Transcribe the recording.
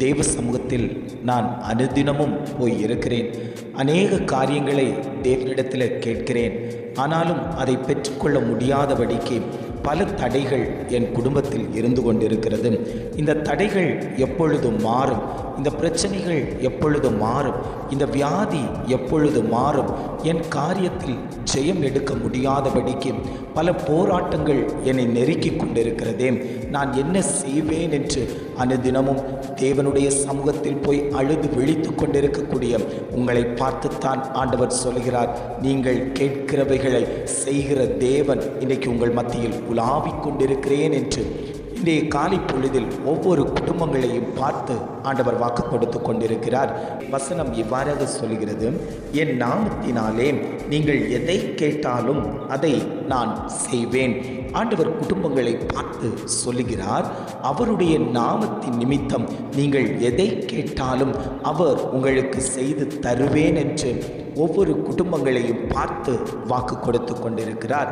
தேவ சமூகத்தில் நான் அனுதினமும் போய் இருக்கிறேன். அநேக காரியங்களை தேவனிடத்தில் கேட்கிறேன். ஆனாலும் அதை பெற்றுக்கொள்ள முடியாதபடிக்கு பல தடைகள் என் குடும்பத்தில் இருந்து கொண்டிருக்கிறது. இந்த தடைகள் எப்பொழுது மாறும்? இந்த பிரச்சனைகள் எப்பொழுது மாறும்? இந்த வியாதி எப்பொழுது மாறும்? என் காரியத்தில் ஜெயம் எடுக்க முடியாதபடிக்கு பல போராட்டங்கள் என்னை நெருக்கி கொண்டிருக்கிறதே. நான் என்ன செய்வேன் என்று அனுதினமும் தேவனுடைய சமூகத்தில் போய் அழுது விழித்து கொண்டிருக்கக்கூடிய உங்களை பார்த்துத்தான் ஆண்டவர் சொல்கிறார், நீங்கள் கேட்கிறவைகளை செய்கிற தேவன் இன்றைக்கு உங்கள் மத்தியில் உலாவிக் கொண்டிருக்கிறேன் என்று. இன்றைய காலை பொழுதில் ஒவ்வொரு குடும்பங்களையும் பார்த்து ஆண்டவர் வாக்கு கொடுத்து கொண்டிருக்கிறார். வசனம் இவ்வாறாக சொல்கிறது, என் நாமத்தினாலே நீங்கள் எதை கேட்டாலும் அதை நான் செய்வேன். ஆண்டவர் குடும்பங்களை பார்த்து சொல்லுகிறார், அவருடைய நாமத்தின் நிமித்தம் நீங்கள் எதை கேட்டாலும் அவர் உங்களுக்கு செய்து தருவேன் என்று ஒவ்வொரு குடும்பங்களையும் பார்த்து வாக்கு கொடுத்து கொண்டிருக்கிறார்.